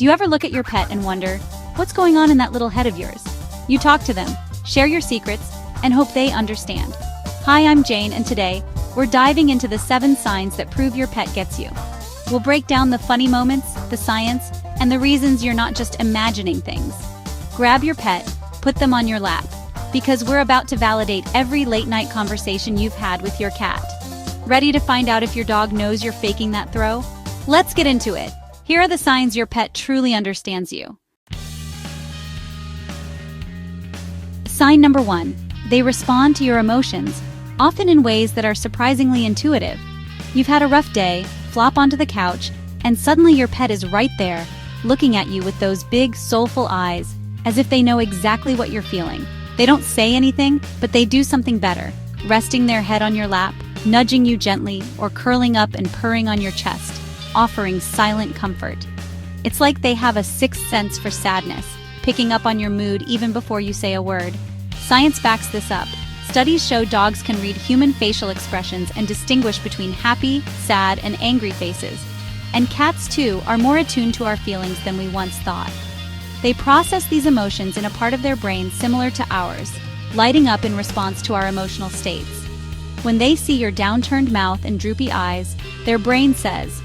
Do you ever look at your pet and wonder, what's going on in that little head of yours? You talk to them, share your secrets, and hope they understand. Hi, I'm Jane, and today, we're diving into the 7 signs that prove your pet gets you. We'll break down the funny moments, the science, and the reasons you're not just imagining things. Grab your pet, put them on your lap, because we're about to validate every late-night conversation you've had with your cat. Ready to find out if your dog knows you're faking that throw? Let's get into it. Here are the signs your pet truly understands you. Sign number 1. They respond to your emotions, often in ways that are surprisingly intuitive. You've had a rough day, flop onto the couch, and suddenly your pet is right there, looking at you with those big, soulful eyes, as if they know exactly what you're feeling. They don't say anything, but they do something better, resting their head on your lap, nudging you gently, or curling up and purring on your chest, offering silent comfort. It's like they have a sixth sense for sadness, picking up on your mood even before you say a word. Science backs this up. Studies show dogs can read human facial expressions and distinguish between happy, sad, and angry faces. And cats, too, are more attuned to our feelings than we once thought. They process these emotions in a part of their brain similar to ours, lighting up in response to our emotional states. When they see your downturned mouth and droopy eyes, their brain says,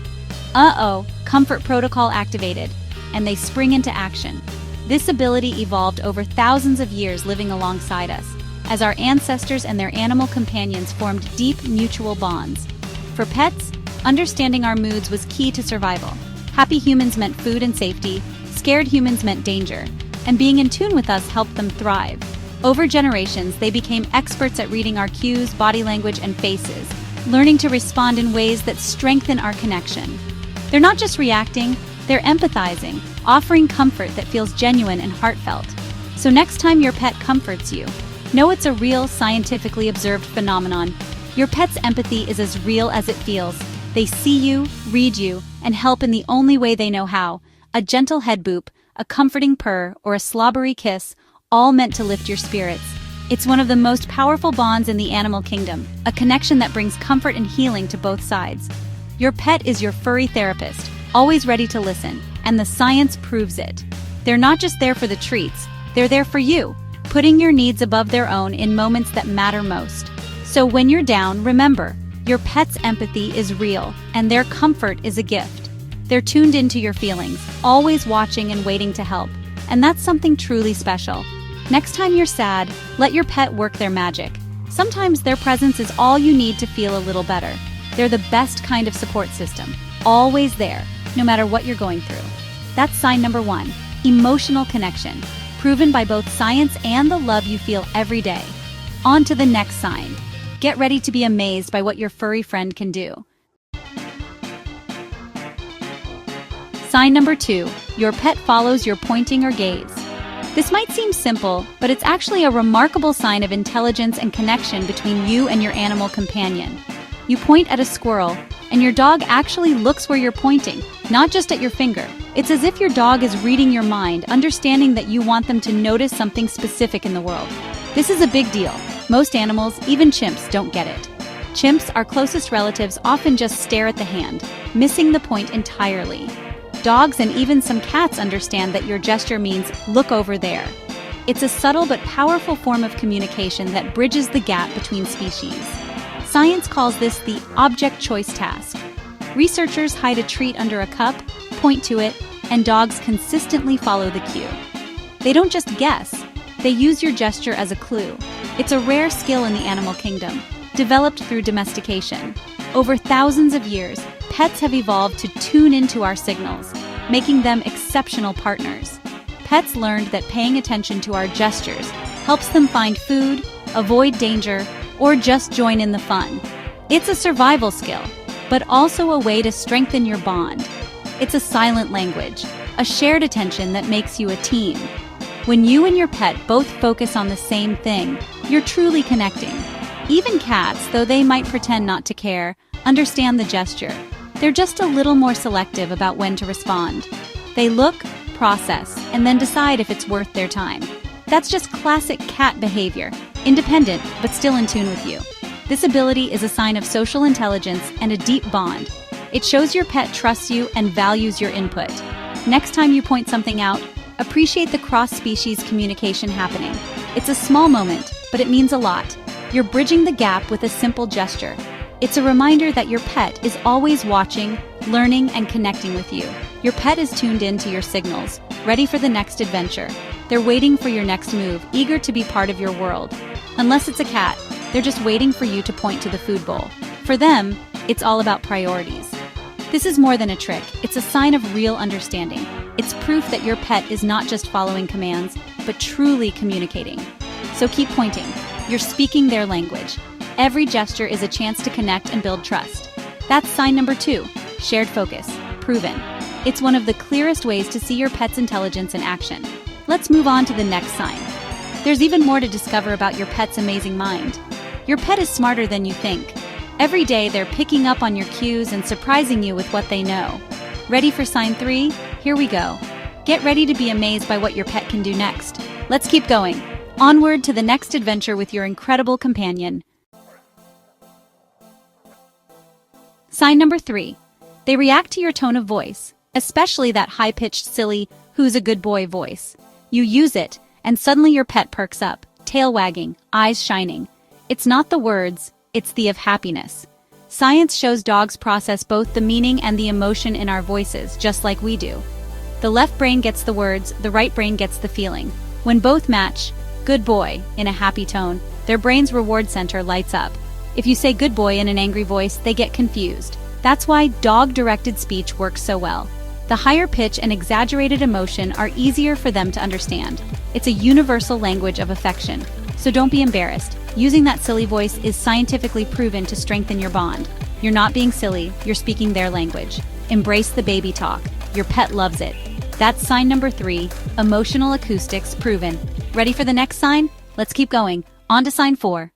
"Uh-oh, comfort protocol activated," and they spring into action. This ability evolved over thousands of years living alongside us, as our ancestors and their animal companions formed deep mutual bonds. For pets, understanding our moods was key to survival. Happy humans meant food and safety, scared humans meant danger, and being in tune with us helped them thrive. Over generations, they became experts at reading our cues, body language, and faces, learning to respond in ways that strengthen our connection. They're not just reacting, they're empathizing, offering comfort that feels genuine and heartfelt. So next time your pet comforts you, know it's a real, scientifically observed phenomenon. Your pet's empathy is as real as it feels. They see you, read you, and help in the only way they know how. A gentle head boop, a comforting purr, or a slobbery kiss, all meant to lift your spirits. It's one of the most powerful bonds in the animal kingdom, a connection that brings comfort and healing to both sides. Your pet is your furry therapist, always ready to listen, and the science proves it. They're not just there for the treats, they're there for you, putting your needs above their own in moments that matter most. So when you're down, remember, your pet's empathy is real, and their comfort is a gift. They're tuned into your feelings, always watching and waiting to help, and that's something truly special. Next time you're sad, let your pet work their magic. Sometimes their presence is all you need to feel a little better. They're the best kind of support system, always there, no matter what you're going through. That's sign number 1, emotional connection, proven by both science and the love you feel every day. On to the next sign. Get ready to be amazed by what your furry friend can do. Sign number 2, your pet follows your pointing or gaze. This might seem simple, but it's actually a remarkable sign of intelligence and connection between you and your animal companion. You point at a squirrel, and your dog actually looks where you're pointing, not just at your finger. It's as if your dog is reading your mind, understanding that you want them to notice something specific in the world. This is a big deal. Most animals, even chimps, don't get it. Chimps, our closest relatives, often just stare at the hand, missing the point entirely. Dogs and even some cats understand that your gesture means, "Look over there." It's a subtle but powerful form of communication that bridges the gap between species. Science calls this the object choice task. Researchers hide a treat under a cup, point to it, and dogs consistently follow the cue. They don't just guess, they use your gesture as a clue. It's a rare skill in the animal kingdom, developed through domestication. Over thousands of years, pets have evolved to tune into our signals, making them exceptional partners. Pets learned that paying attention to our gestures helps them find food, avoid danger, or just join in the fun. It's a survival skill, but also a way to strengthen your bond. It's a silent language, a shared attention that makes you a team. When you and your pet both focus on the same thing, you're truly connecting. Even cats, though they might pretend not to care, understand the gesture. They're just a little more selective about when to respond. They look, process, and then decide if it's worth their time. That's just classic cat behavior, independent but still in tune with you. This ability is a sign of social intelligence and a deep bond. It shows your pet trusts you and values your input. Next time you point something out, appreciate the cross-species communication happening. It's a small moment, but it means a lot. You're bridging the gap with a simple gesture. It's a reminder that your pet is always watching, learning, and connecting with you. Your pet is tuned into your signals, ready for the next adventure. They're waiting for your next move, eager to be part of your world. Unless it's a cat, they're just waiting for you to point to the food bowl. For them, it's all about priorities. This is more than a trick, it's a sign of real understanding. It's proof that your pet is not just following commands, but truly communicating. So keep pointing. You're speaking their language. Every gesture is a chance to connect and build trust. That's sign number 2, shared focus, proven. It's one of the clearest ways to see your pet's intelligence in action. Let's move on to the next sign. There's even more to discover about your pet's amazing mind. Your pet is smarter than you think. Every day they're picking up on your cues and surprising you with what they know. Ready for sign 3? Here we go. Get ready to be amazed by what your pet can do next. Let's keep going. Onward to the next adventure with your incredible companion. Sign number 3. They react to your tone of voice, especially that high-pitched, silly, "who's a good boy" voice. You use it, and suddenly your pet perks up, tail wagging, eyes shining. It's not the words, it's the of happiness. Science shows dogs process both the meaning and the emotion in our voices, just like we do. The left brain gets the words, the right brain gets the feeling. When both match, "good boy," in a happy tone, their brain's reward center lights up. If you say "good boy" in an angry voice, they get confused. That's why dog-directed speech works so well. The higher pitch and exaggerated emotion are easier for them to understand. It's a universal language of affection. So don't be embarrassed. Using that silly voice is scientifically proven to strengthen your bond. You're not being silly, you're speaking their language. Embrace the baby talk. Your pet loves it. That's sign number 3, emotional acoustics proven. Ready for the next sign? Let's keep going. On to sign 4.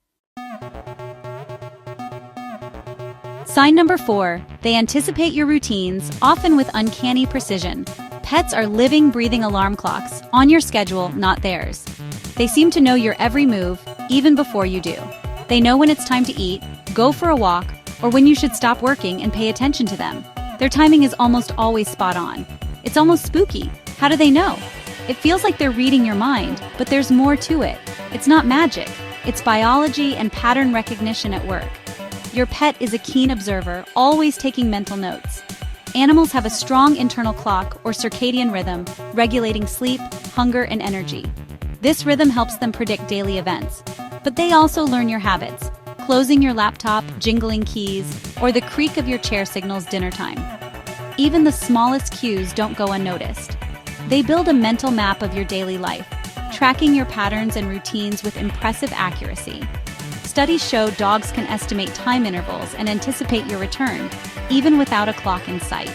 Sign number 4, they anticipate your routines, often with uncanny precision. Pets are living, breathing alarm clocks, on your schedule, not theirs. They seem to know your every move, even before you do. They know when it's time to eat, go for a walk, or when you should stop working and pay attention to them. Their timing is almost always spot on. It's almost spooky. How do they know? It feels like they're reading your mind, but there's more to it. It's not magic. It's biology and pattern recognition at work. Your pet is a keen observer, always taking mental notes. Animals have a strong internal clock or circadian rhythm, regulating sleep, hunger, and energy. This rhythm helps them predict daily events. But they also learn your habits. Closing your laptop, jingling keys, or the creak of your chair signals dinner time. Even the smallest cues don't go unnoticed. They build a mental map of your daily life, tracking your patterns and routines with impressive accuracy. Studies show dogs can estimate time intervals and anticipate your return, even without a clock in sight.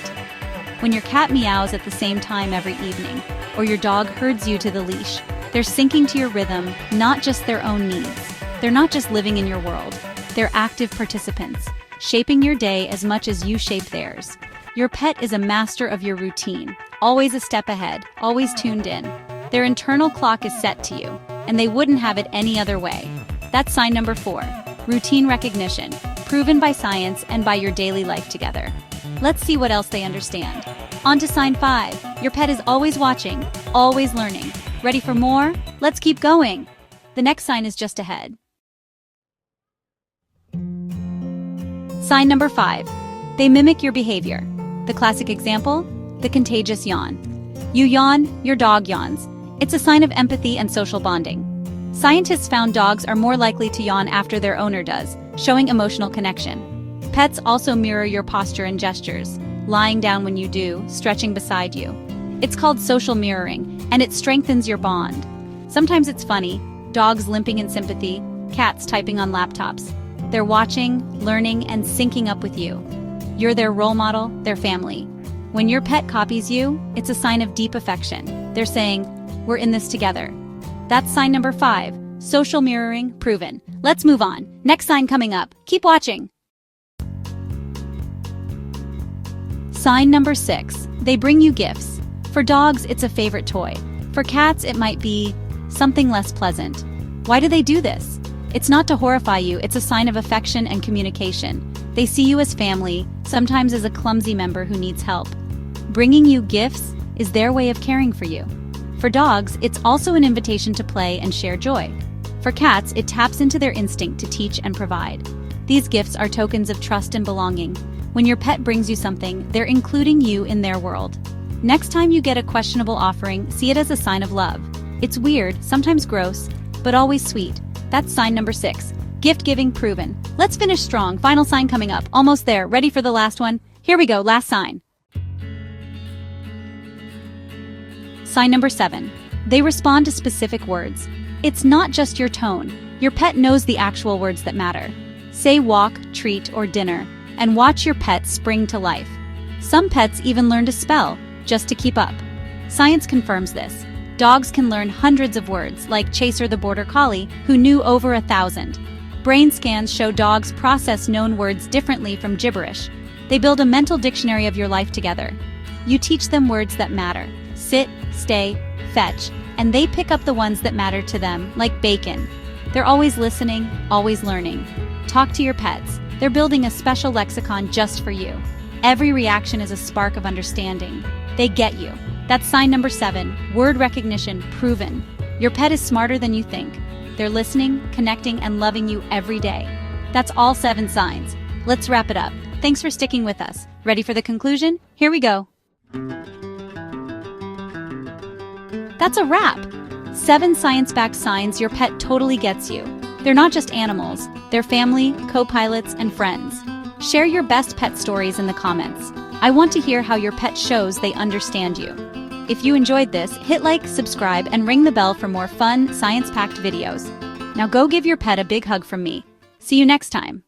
When your cat meows at the same time every evening, or your dog herds you to the leash, they're syncing to your rhythm, not just their own needs. They're not just living in your world, they're active participants, shaping your day as much as you shape theirs. Your pet is a master of your routine, always a step ahead, always tuned in. Their internal clock is set to you, and they wouldn't have it any other way. That's sign number 4, routine recognition, proven by science and by your daily life together. Let's see what else they understand. On to sign 5, your pet is always watching, always learning. Ready for more? Let's keep going. The next sign is just ahead. Sign number 5, they mimic your behavior. The classic example, the contagious yawn. You yawn, your dog yawns. It's a sign of empathy and social bonding. Scientists found dogs are more likely to yawn after their owner does, showing emotional connection. Pets also mirror your posture and gestures, lying down when you do, stretching beside you. It's called social mirroring, and it strengthens your bond. Sometimes it's funny, dogs limping in sympathy, cats typing on laptops. They're watching, learning, and syncing up with you. You're their role model, their family. When your pet copies you, it's a sign of deep affection. They're saying, "We're in this together." That's sign number 5, social mirroring proven. Let's move on. Next sign coming up. Keep watching. Sign number 6, they bring you gifts. For dogs, it's a favorite toy. For cats, it might be something less pleasant. Why do they do this? It's not to horrify you, it's a sign of affection and communication. They see you as family, sometimes as a clumsy member who needs help. Bringing you gifts, is their way of caring for you. For dogs, it's also an invitation to play and share joy. For cats, it taps into their instinct to teach and provide. These gifts are tokens of trust and belonging. When your pet brings you something, they're including you in their world. Next time you get a questionable offering, see it as a sign of love. It's weird, sometimes gross, but always sweet. That's sign number 6. Gift giving proven. Let's finish strong. Final sign coming up. Almost there. Ready for the last one? Here we go. Last sign. Sign number 7. They respond to specific words. It's not just your tone. Your pet knows the actual words that matter. Say walk, treat, or dinner, and watch your pet spring to life. Some pets even learn to spell, just to keep up. Science confirms this. Dogs can learn hundreds of words, like Chaser the Border Collie, who knew over 1,000. Brain scans show dogs process known words differently from gibberish. They build a mental dictionary of your life together. You teach them words that matter. Sit, stay, fetch, and they pick up the ones that matter to them, like bacon. They're always listening, always learning. Talk to your pets. They're building a special lexicon just for you. Every reaction is a spark of understanding. They get you. That's sign number 7, word recognition proven. Your pet is smarter than you think. They're listening, connecting, and loving you every day. That's all 7 signs. Let's wrap it up. Thanks for sticking with us. Ready for the conclusion? Here we go. That's a wrap. 7 science-backed signs your pet totally gets you. They're not just animals. They're family, co-pilots, and friends. Share your best pet stories in the comments. I want to hear how your pet shows they understand you. If you enjoyed this, hit like, subscribe, and ring the bell for more fun, science-packed videos. Now go give your pet a big hug from me. See you next time.